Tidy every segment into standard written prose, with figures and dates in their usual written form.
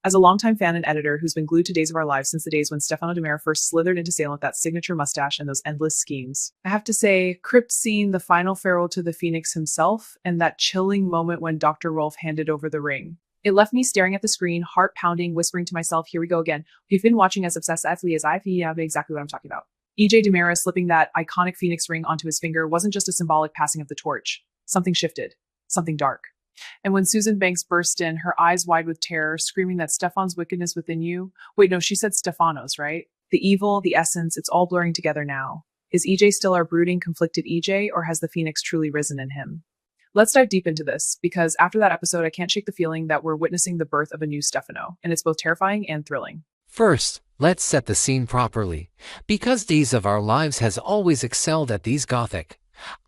As a longtime fan and editor who's been glued to Days of Our Lives since the days when Stefano DiMera first slithered into Salem with that signature mustache and those endless schemes, I have to say, crypt scene, the final farewell to the Phoenix himself, and that chilling moment when Dr. Rolf handed over the ring. It left me staring at the screen, heart pounding, whispering to myself, here we go again. If you've been watching as obsessively as I've, you know exactly what I'm talking about. EJ DiMera slipping that iconic Phoenix ring onto his finger wasn't just a symbolic passing of the torch. Something shifted. Something dark. And when Susan Banks burst in, her eyes wide with terror, screaming that Stefan's wickedness within you. Wait, no, she said Stefano's, right? The evil, the essence, it's all blurring together now. Is EJ still our brooding, conflicted EJ, or has the Phoenix truly risen in him? Let's dive deep into this, because after that episode, I can't shake the feeling that we're witnessing the birth of a new Stefano, and it's both terrifying and thrilling. First, let's set the scene properly, because Days of Our Lives has always excelled at these gothic,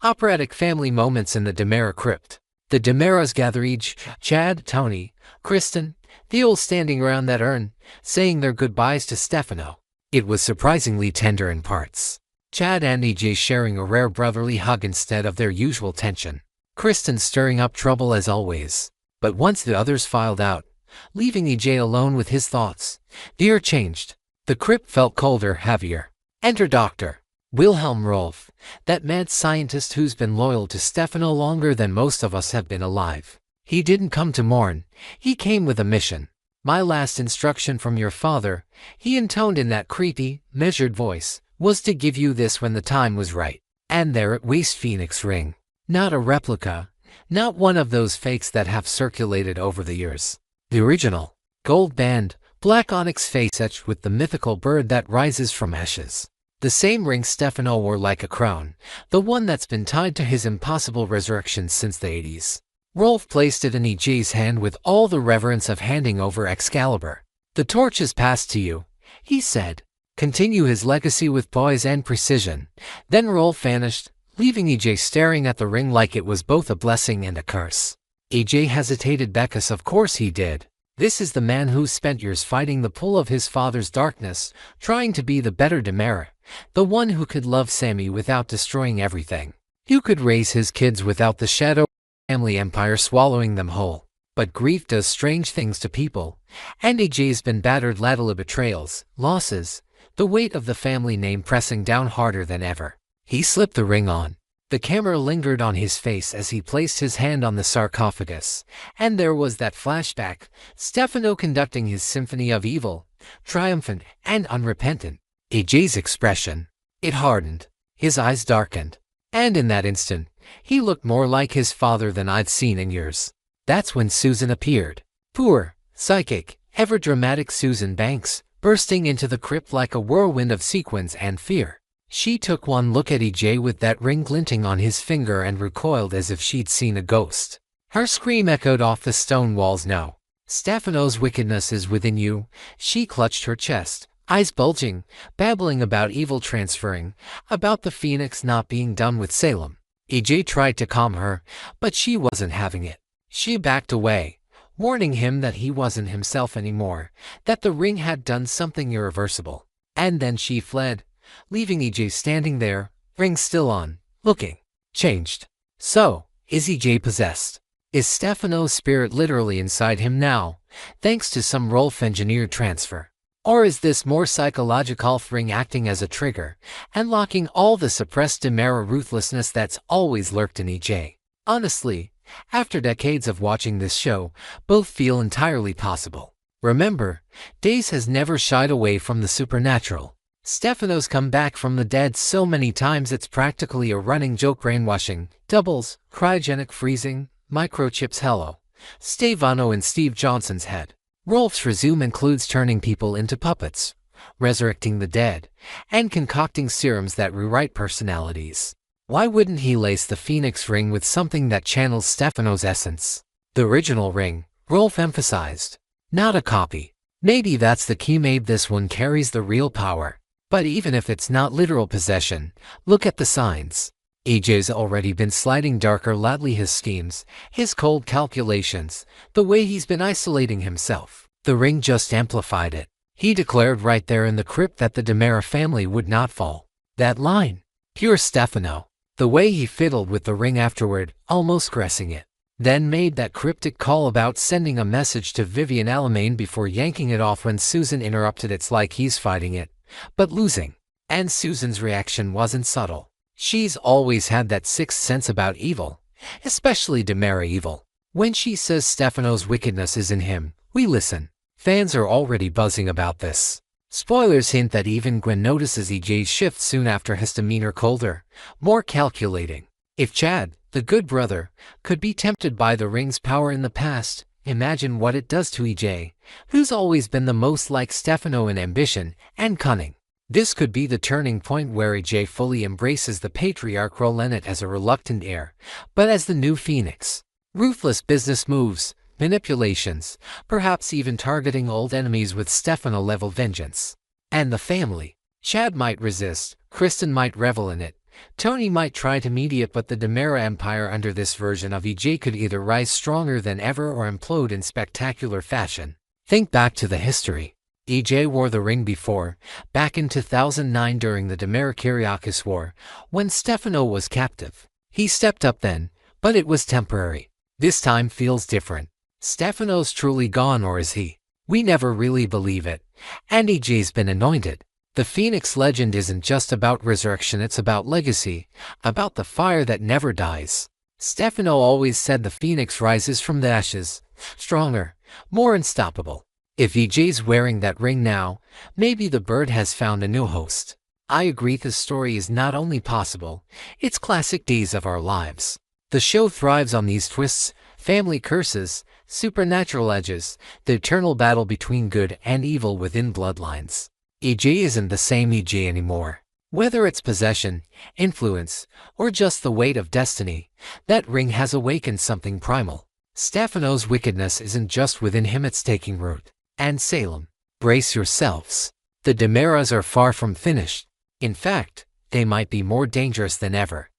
operatic family moments in the DiMera crypt. The DiMeras gather each, Chad, Tony, Kristen, the all standing around that urn, saying their goodbyes to Stefano. It was surprisingly tender in parts. Chad and EJ sharing a rare brotherly hug instead of their usual tension. Kristen stirring up trouble as always. But once the others filed out, leaving EJ alone with his thoughts, the air changed. The crypt felt colder, heavier. Enter Dr. Wilhelm Rolf, that mad scientist who's been loyal to Stefano longer than most of us have been alive. He didn't come to mourn, he came with a mission. My last instruction from your father, he intoned in that creepy, measured voice, was to give you this when the time was right. And there it was, Phoenix ring. Not a replica, not one of those fakes that have circulated over the years. The original, gold band, black onyx face etched with the mythical bird that rises from ashes. The same ring Stefano wore like a crown, the one that's been tied to his impossible resurrection since the 80s. Rolf placed it in EJ's hand with all the reverence of handing over Excalibur. The torch is passed to you, he said. Continue his legacy with poise and precision. Then Rolf vanished, leaving EJ staring at the ring like it was both a blessing and a curse. EJ hesitated because of course he did. This is the man who spent years fighting the pull of his father's darkness, trying to be the better DiMera, the one who could love Sammy without destroying everything, who could raise his kids without the shadow of the family empire swallowing them whole. But grief does strange things to people, and EJ's been battered lately betrayals, losses, the weight of the family name pressing down harder than ever. He slipped the ring on. The camera lingered on his face as he placed his hand on the sarcophagus, and there was that flashback, Stefano conducting his symphony of evil, triumphant and unrepentant. EJ's expression, it hardened, his eyes darkened, and in that instant, he looked more like his father than I'd seen in years. That's when Susan appeared. Poor, psychic, ever-dramatic Susan Banks, bursting into the crypt like a whirlwind of sequins and fear. She took one look at EJ with that ring glinting on his finger and recoiled as if she'd seen a ghost. Her scream echoed off the stone walls. No. Stefano's wickedness is within you. She clutched her chest, eyes bulging, babbling about evil transferring, about the Phoenix not being done with Salem. EJ tried to calm her, but she wasn't having it. She backed away, warning him that he wasn't himself anymore, that the ring had done something irreversible. And then she fled, leaving EJ standing there, ring still on, looking changed. So, is EJ possessed? Is Stefano's spirit literally inside him now, thanks to some Rolf engineered transfer? Or is this more psychological, ring acting as a trigger, and locking all the suppressed DiMera ruthlessness that's always lurked in EJ? Honestly, after decades of watching this show, both feel entirely possible. Remember, Days has never shied away from the supernatural. Stefano's come back from the dead so many times it's practically a running joke. Brainwashing, doubles, cryogenic freezing, microchips. Hello, Stefano in Steve Johnson's head. Rolf's resume includes turning people into puppets, resurrecting the dead, and concocting serums that rewrite personalities. Why wouldn't he lace the Phoenix ring with something that channels Stefano's essence? The original ring, Rolf emphasized. Not a copy. Maybe that's the key. Maybe this one carries the real power. But even if it's not literal possession, look at the signs. EJ's already been sliding darker lately. His schemes, his cold calculations, the way he's been isolating himself. The ring just amplified it. He declared right there in the crypt that the DiMera family would not fall. That line, pure Stefano. The way he fiddled with the ring afterward, almost caressing it. then made that cryptic call about sending a message to Vivian Alamain before yanking it off when Susan interrupted. It's like he's fighting it, but losing. And Susan's reaction wasn't subtle. She's always had that sixth sense about evil, especially DiMera evil. When she says Stefano's wickedness is in him, we listen. Fans are already buzzing about this. Spoilers hint that even Gwen notices EJ's shift soon after, his demeanor colder, more calculating. If Chad, the good brother, could be tempted by the ring's power in the past, imagine what it does to EJ, who's always been the most like Stefano in ambition and cunning. This could be the turning point where EJ fully embraces the patriarch role in it as a reluctant heir, but as the new Phoenix. Ruthless business moves, manipulations, perhaps even targeting old enemies with Stefano-level vengeance. And the family. Chad might resist, Kristen might revel in it, Tony might try to mediate, but the DiMera empire under this version of EJ could either rise stronger than ever or implode in spectacular fashion. Think back to the history. EJ wore the ring before, back in 2009 during the DiMera-Kyriakis War, when Stefano was captive. He stepped up then, but it was temporary. This time feels different. Stefano's truly gone, or is he? We never really believe it. And EJ's been anointed. The Phoenix legend isn't just about resurrection, it's about legacy, about the fire that never dies. Stefano always said the Phoenix rises from the ashes, stronger, more unstoppable. If EJ's wearing that ring now, maybe the bird has found a new host. I agree, this story is not only possible, it's classic Days of Our Lives. The show thrives on these twists, family curses, supernatural edges, the eternal battle between good and evil within bloodlines. EJ isn't the same EJ anymore. Whether it's possession, influence, or just the weight of destiny, that ring has awakened something primal. Stefano's wickedness isn't just within him, it's taking root. And Salem, brace yourselves. The DiMeras are far from finished. In fact, they might be more dangerous than ever.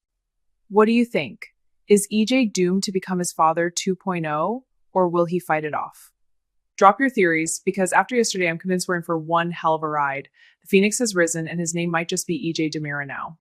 What do you think? Is EJ doomed to become his father 2.0, or will he fight it off? Drop your theories, because after yesterday, I'm convinced we're in for one hell of a ride. The Phoenix has risen, and his name might just be EJ DiMera now.